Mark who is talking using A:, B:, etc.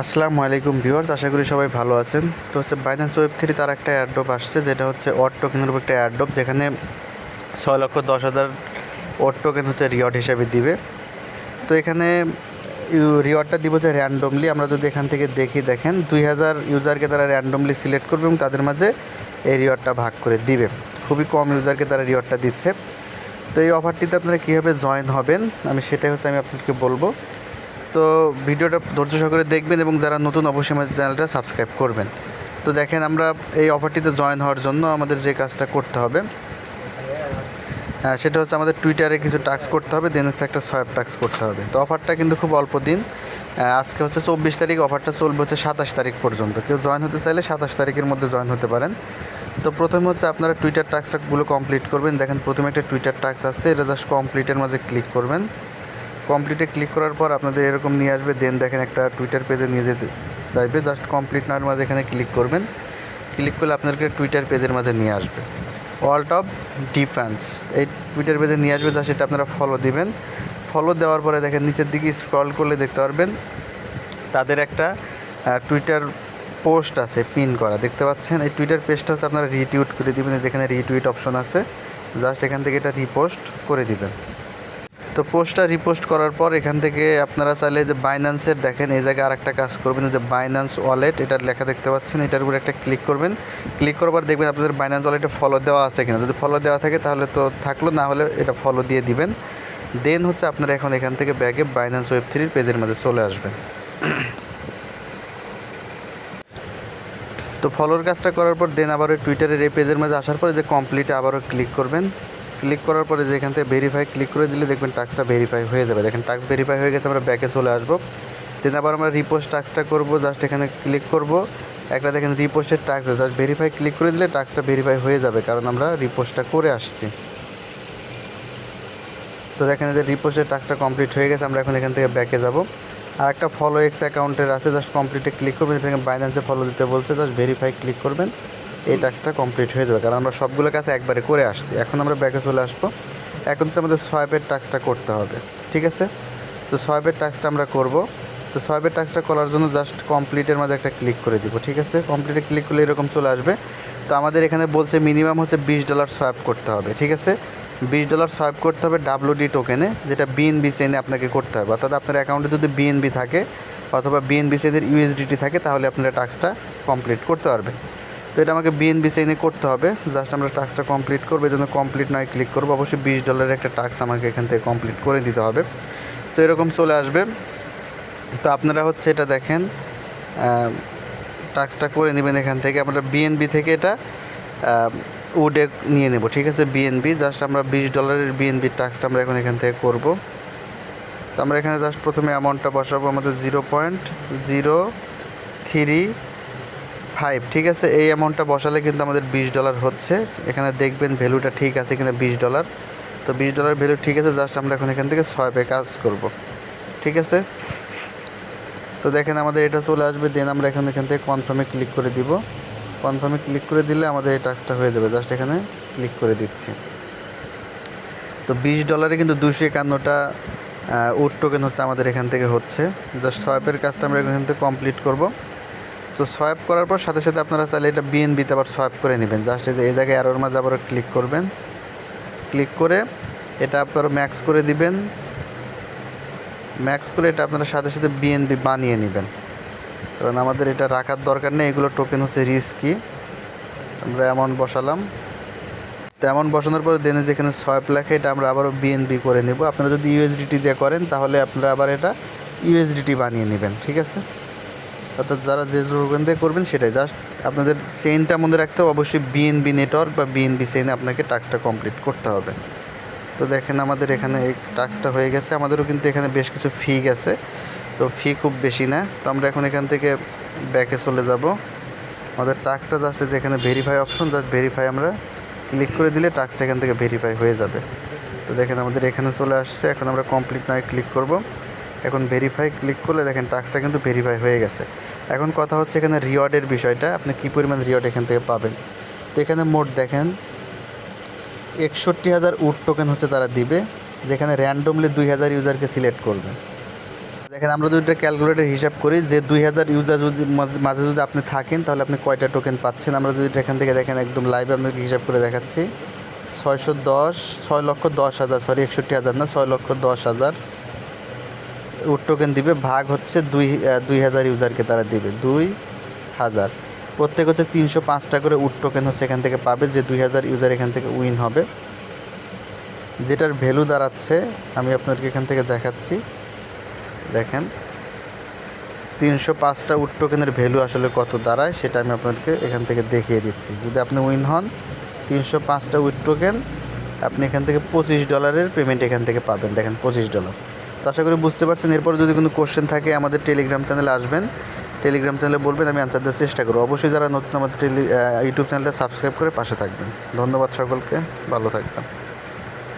A: আসসালামু আলাইকুম ভিউয়ার্স, আশা করি সবাই ভালো আছেন। তো হচ্ছে বাইন্যান্স ওয়েব3 তার একটা অ্যাড্রপ আসছে, যেটা হচ্ছে অড টোকেনের উপর একটা অ্যাড্রপ, যেখানে 6,10,000 অড টোকেন হচ্ছে রিওয়ার্ড হিসাবে দিবে। তো এখানে রিওয়ার্ডটা দিব যে র্যান্ডমলি। আমরা যদি এখান থেকে দেখেন 2,000 ইউজারকে তারা র্যান্ডমলি সিলেক্ট করবে এবং তাদের মাঝে এই রিওয়ার্ডটা ভাগ করে দিবে। খুবই কম ইউজারকে তারা রিওয়ার্ডটা দিচ্ছে। তো এই অফারটিতে আপনারা কীভাবে জয়েন হবেন আমি আপনাদেরকে বলবো। তো ভিডিওটা ধৈর্য সহকারে দেখবেন এবং যারা নতুন অবশ্যই আমাদের চ্যানেলটা সাবস্ক্রাইব করবেন। তো দেখেন, আমরা এই অফারটিতে জয়েন হওয়ার জন্য আমাদের যে কাজটা করতে হবে সেটা হচ্ছে আমাদের টুইটারে কিছু টাস্ক করতে হবে, দেন হচ্ছে একটা সোয়াইপ টাস্ক করতে হবে। তো অফারটা কিন্তু খুব অল্প দিন, আজকে হচ্ছে 24 তারিখ, অফারটা চলবে হচ্ছে 27 তারিখ পর্যন্ত। কেউ জয়েন হতে চাইলে 27 তারিখের মধ্যে জয়েন হতে পারেন। তো প্রথমে হচ্ছে আপনারা টুইটার টাস্কগুলো কমপ্লিট করবেন। দেখেন প্রথমে একটা টুইটার টাস্ক আছে, এটা জাস্ট কমপ্লিটের মাঝে ক্লিক করবেন। কমপ্লিটে ক্লিক করার পর আপনাদের এরকম নিয়ে আসবে, দেন দেখেন একটা টুইটার পেজে নিয়ে যেতে চাইবে। জাস্ট কমপ্লিট নেওয়ার মাঝে এখানে ক্লিক করবেন। ক্লিক করলে আপনাদেরকে টুইটার পেজের মাঝে নিয়ে আসবে। ওয়ার্ল্ড অফ ডিফেন্স এই টুইটার পেজে নিয়ে আসবে, জাস্ট এটা আপনারা ফলো দিবেন। ফলো দেওয়ার পরে দেখেন নিচের দিকে স্ক্রল করলে দেখতে পারবেন তাদের একটা টুইটার পোস্ট আছে পিন করা, দেখতে পাচ্ছেন। এই টুইটার পেজটা হচ্ছে আপনারা রিটুইট করে দিবেন, যেখানে রিটুইট অপশন আছে, জাস্ট এখান থেকে এটা রিপোস্ট করে দিবেন। তো পোস্টটা রিপোস্ট করার পর এখান থেকে আপনারা চাইলে যে বাইন্যান্সের দেখেন এই জায়গায় আরেকটা কাজ করবেন, যে বাইন্যান্স ওয়ালেট এটার লেখা দেখতে পাচ্ছেন, এটার উপর একটা ক্লিক করবেন। ক্লিক করার পর দেখবেন আপনাদের বাইন্যান্স ওয়ালেটে ফলো দেওয়া আছে কিনা। যদি ফলো দেওয়া থাকে তাহলে তো থাকলো, না হলে এটা ফলো দিয়ে দিবেন। দেন হচ্ছে আপনারা এখন এখান থেকে ব্যাগে বাইন্যান্স ওয়েব3 পেজের মধ্যে চলে আসবেন। তো ফলোর কাজটা করার পর দেন আবার ওই টুইটারের এই পেজের মধ্যে আসার পরে যে কমপ্লিটে আবারও ক্লিক করবেন। ক্লিক করার পরে যে এখান থেকে ভেরিফাই ক্লিক করে দিলে দেখবেন টাস্কটা ভেরিফাই হয়ে যাবে। দেখেন টাস্ক ভেরিফাই হয়ে গেছে, আমরা ব্যাকে চলে আসবো। দেন আবার আমরা রিপোস্ট টাস্কটা করবো, জাস্ট এখানে ক্লিক করব। একটা দেখেন রিপোস্টের টাস্ক, জাস্ট ভেরিফাই ক্লিক করে দিলে টাস্কটা ভেরিফাই হয়ে যাবে, কারণ আমরা রিপোস্টটা করে আসছি। তো দেখেন যে রিপোস্টের টাস্কটা কমপ্লিট হয়ে গেছে, আমরা এখন এখান থেকে ব্যাকে যাব। আর একটা ফলো এক্স অ্যাকাউন্টের আছে, জাস্ট কমপ্লিটে ক্লিক করবেন। এখানে বাইন্যান্সে ফলো দিতে বলছে, জাস্ট ভেরিফাই ক্লিক করবেন। এই টাস্কটা কমপ্লিট হয়ে যাবে, কারণ আমরা সবগুলো কাছে একবারে করে আসছি। এখন আমরা ব্যাকে চলে আসবো। এখন হচ্ছে আমাদের সোয়াইপের টাস্কটা করতে হবে, ঠিক আছে। তো সোয়াইপের টাস্কটা আমরা করব। তো সোয়াইপের টাস্কটা করার জন্য জাস্ট কমপ্লিটের মাঝে একটা ক্লিক করে দিব, ঠিক আছে। কমপ্লিটে ক্লিক করলে এরকম চলে আসবে। তো আমাদের এখানে বলছে মিনিমাম হচ্ছে $20 সোয়াইপ করতে হবে, ঠিক আছে। $20 সোয়াইপ করতে হবে WD টোকেনে, যেটা বিএনবি চেইনে আপনাকে করতে হবে। অর্থাৎ আপনার অ্যাকাউন্টে যদি বিএনবি থাকে অথবা বিএনবি চেইনের ইউএসডিটি থাকে, তাহলে আপনারা টাস্কটা কমপ্লিট করতে পারবেন। তো এটা আমাকে বিএনবি চেইনে করতে হবে। জাস্ট আমরা টাস্কটা কমপ্লিট করবো, এই জন্য কমপ্লিট নয় ক্লিক করবো। অবশ্যই $20 একটা টাস্ক আমাকে এখান থেকে কমপ্লিট করে দিতে হবে। তো এরকম চলে আসবে। তো আপনারা হচ্ছে এটা দেখেন টাস্কটা করে নেবেন। এখান থেকে আমরা বিএনবি থেকে এটা উডে নিয়ে নেব, ঠিক আছে। বিএনবি জাস্ট আমরা $20 বিএনবির টাস্কটা আমরা এখন এখান থেকে করব। তো আমরা এখানে জাস্ট প্রথমে অ্যামাউন্টটা বসাবো আমাদের 0.035, ঠিক আছে। এই অ্যামাউন্টটা বসালে কিন্তু আমাদের $20 হচ্ছে। এখানে দেখবেন ভ্যালুটা ঠিক আছে কিনা, $20। তো $20 ভ্যালু ঠিক আছে। জাস্ট আমরা এখন এখান থেকে সোয়াইপে কাজ করব, ঠিক আছে। তো দেখেন আমাদের এটা চলে আসবে। দেন আমরা এখান থেকে কনফার্মে ক্লিক করে দিব। কনফার্মে ক্লিক করে দিলে আমাদের এই টাস্কটা হয়ে যাবে। জাস্ট এখানে ক্লিক করে দিচ্ছি। তো $20 কিন্তু 251টা উড টোকেন হচ্ছে আমাদের এখান থেকে হচ্ছে। জাস্ট সোয়াইপের কাজটা আমরা এখান থেকে কমপ্লিট করব। তো সোয়াইপ করার পর সাথে সাথে আপনারা চাইলে এটা বিএনবিতে আবার সোয়াইপ করে নেবেন। জাস্ট এই জায়গায় অ্যারোর মাঝে আবার ক্লিক করবেন। ক্লিক করে এটা আপনারা ম্যাক্স করে দিবেন। ম্যাক্স করে এটা আপনারা সাথে সাথে বিএনবি বানিয়ে নেবেন, কারণ আমাদের এটা রাখার দরকার নেই। এগুলো টোকেন হচ্ছে রিস্কি। আমরা অ্যামাউন্ট বসালাম। তো অ্যামাউন্ট বসানোর পরে দেনে যেখানে সোয়াইপ লেখে এটা আমরা আবারও বিএনবি করে নেব। আপনারা যদি ইউএসডিটি দিয়ে করেন তাহলে আপনারা আবার এটা ইউএসডিটি বানিয়ে নেবেন, ঠিক আছে। অর্থাৎ যারা যে টোকেন দিয়ে করবেন সেটাই। জাস্ট আপনাদের চেইনটা মনে রাখতে হবে, অবশ্যই বিএনবি নেটওয়ার্ক বা বিএনবি চেইনে আপনাকে টাস্কটা কমপ্লিট করতে হবে। তো দেখেন আমাদের এখানে এই টাস্কটা হয়ে গেছে। আমাদেরও কিন্তু এখানে বেশ কিছু ফি গেছে, তো ফি খুব বেশি না। তো আমরা এখন এখান থেকে ব্যাকে চলে যাব। আমাদের টাস্কটা জাস্ট যেখানে ভেরিফাই অপশন, জাস্ট ভেরিফাই আমরা ক্লিক করে দিলে টাস্কটা এখান থেকে ভেরিফাই হয়ে যাবে। তো দেখেন আমাদের এখানে চলে আসছে। এখন আমরা কমপ্লিট নয় ক্লিক করব। এখন ভেরিফাই ক্লিক করলে দেখেন টাস্কটা কিন্তু ভেরিফাই হয়ে গেছে। এখন কথা হচ্ছে এখানে রিওয়ার্ডের বিষয়টা, আপনি কী পরিমাণ রিওয়ার্ড এখান থেকে পাবেন। তো এখানে মোট দেখেন 61,000 উড টোকেন হচ্ছে তারা দিবে, যেখানে র্যান্ডমলি 2,000 ইউজারকে সিলেক্ট করবে। দেখেন দেখেন আমরা যদি এটা ক্যালকুলেটর হিসাব করি যে 2000 ইউজার যদি মাঝে যদি আপনি থাকেন তাহলে আপনি কয়টা টোকেন পাচ্ছেন। আমরা যদি এখান থেকে দেখেন একদম লাইভে আপনাকে হিসাব করে দেখাচ্ছি। 6,10,000 সরি 61,000 না, 6,10,000 উড টোকেন দিবে, ভাগ হচ্ছে 2000 ইউজারকে তারা দিবে 2000। প্রত্যেক হচ্ছে 305টা করে উড টোকেন হচ্ছে এখান থেকে পাবে, যে 2000 ইউজার এখান থেকে উইন হবে, যেটার ভ্যালু দাঁড়াচ্ছে আমি আপনাদেরকে এখান থেকে দেখাচ্ছি। দেখেন 305টা উড টোকেনের ভ্যালু আসলে কত দাঁড়ায় সেটা আমি আপনাদেরকে এখান থেকে দেখিয়ে দিচ্ছি। যদি আপনি উইন হন 305টা উড টোকেন, আপনি এখান থেকে $25 পেমেন্ট এখান থেকে পাবেন। দেখেন $25। তো আশা করি বুঝতে পারছেন। এরপর যদি কোনো কোশ্চেন থাকে আমাদের টেলিগ্রাম চ্যানেলে আসবেন, টেলিগ্রাম চ্যানেলে বলবেন, আমি আনসার দেওয়ার চেষ্টা করব। অবশ্যই যারা নতুন আমাদের ইউটিউব চ্যানেলটা সাবস্ক্রাইব করে পাশে থাকবেন। ধন্যবাদ সকলকে, ভালো থাকবেন।